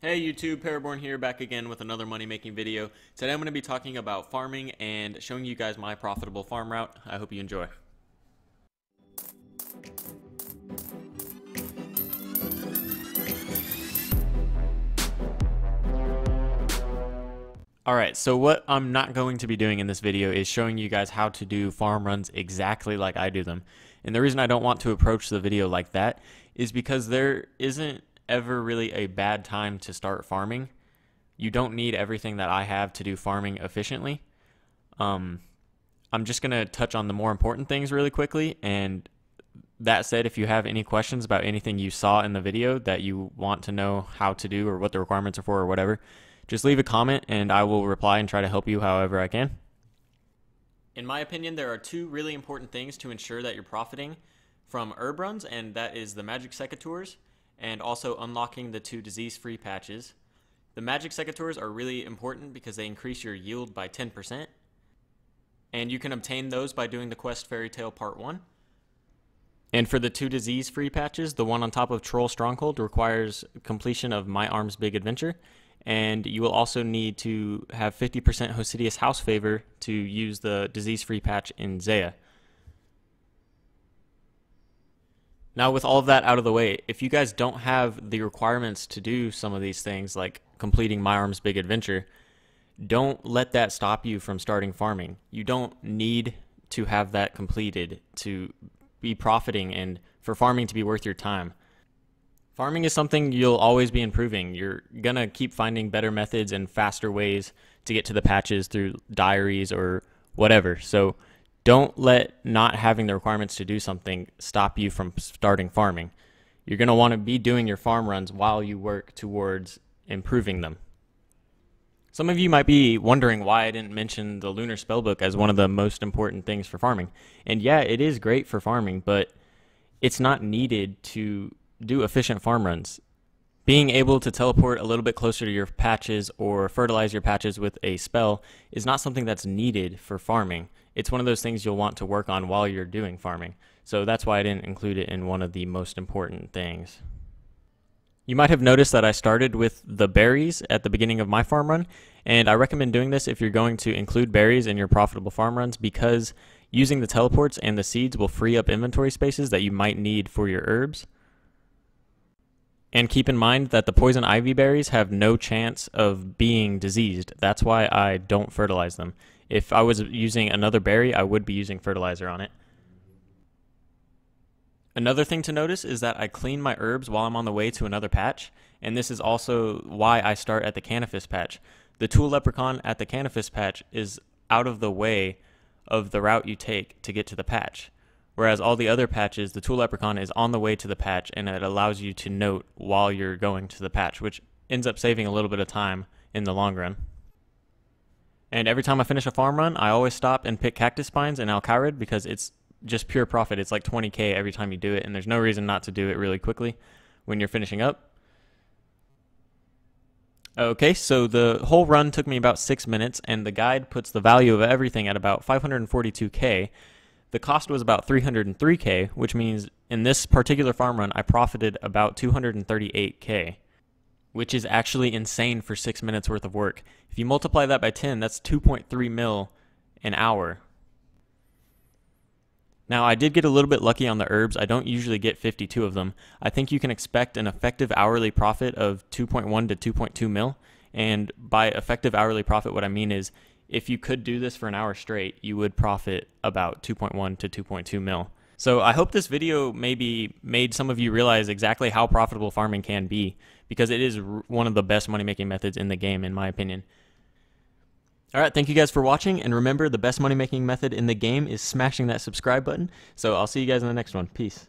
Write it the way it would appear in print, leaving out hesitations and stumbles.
Hey YouTube, Paraborn here, back again with another money making video. Today I'm going to be talking about farming and showing you guys my profitable farm route. I hope you enjoy. Alright, so what I'm not going to be doing in this video is showing you guys how to do farm runs exactly like I do them. And the reason I don't want to approach the video like that is because there isn't ever really a bad time to start farming. You don't need everything that I have to do farming efficiently. I'm just going to touch on the more important things really quickly, and that said, if you have any questions about anything you saw in the video that you want to know how to do or what the requirements are for or whatever, just leave a comment and I will reply and try to help you however I can. In my opinion, there are two really important things to ensure that you're profiting from herb runs, and that is the magic secateurs and also unlocking the 2 disease-free patches. The magic secateurs are really important because they increase your yield by 10%, and you can obtain those by doing the quest Fairy Tale Part 1. And for the 2 disease-free patches, the one on top of Troll Stronghold requires completion of My Arm's Big Adventure, and you will also need to have 50% Hosidius House Favor to use the disease-free patch in Zaya. Now, with all of that out of the way, if you guys don't have the requirements to do some of these things, like completing My Arm's Big Adventure, don't let that stop you from starting farming. You don't need to have that completed to be profiting and for farming to be worth your time. Farming is something you'll always be improving. You're going to keep finding better methods and faster ways to get to the patches through diaries or whatever. So don't let not having the requirements to do something stop you from starting farming. You're going to want to be doing your farm runs while you work towards improving them. Some of you might be wondering why I didn't mention the Lunar Spellbook as one of the most important things for farming. And yeah, it is great for farming, but it's not needed to do efficient farm runs. Being able to teleport a little bit closer to your patches or fertilize your patches with a spell is not something that's needed for farming. It's one of those things you'll want to work on while you're doing farming. So that's why I didn't include it in one of the most important things. You might have noticed that I started with the berries at the beginning of my farm run, and I recommend doing this if you're going to include berries in your profitable farm runs, because using the teleports and the seeds will free up inventory spaces that you might need for your herbs. And keep in mind that the poison ivy berries have no chance of being diseased. That's why I don't fertilize them. If I was using another berry, I would be using fertilizer on it. Another thing to notice is that I clean my herbs while I'm on the way to another patch, and this is also why I start at the Canifis patch. The Tool Leprechaun at the Canifis patch is out of the way of the route you take to get to the patch. Whereas all the other patches, the Tool Leprechaun is on the way to the patch, and it allows you to note while you're going to the patch, which ends up saving a little bit of time in the long run. And every time I finish a farm run, I always stop and pick cactus spines and Alcarid, because it's just pure profit. It's like 20k every time you do it, and there's no reason not to do it really quickly when you're finishing up. Okay, so the whole run took me about 6 minutes, and the guide puts the value of everything at about 542k. The cost was about 303k, which means in this particular farm run, I profited about 238k, which is actually insane for 6 minutes worth of work. If you multiply that by 10, that's 2.3 mil an hour. Now, I did get a little bit lucky on the herbs. I don't usually get 52 of them. I think you can expect an effective hourly profit of 2.1 to 2.2 mil. And by effective hourly profit, what I mean is if you could do this for an hour straight, you would profit about 2.1 to 2.2 mil. So I hope this video maybe made some of you realize exactly how profitable farming can be, because it is one of the best money-making methods in the game, in my opinion. Alright, thank you guys for watching, and remember, the best money-making method in the game is smashing that subscribe button. So I'll see you guys in the next one. Peace.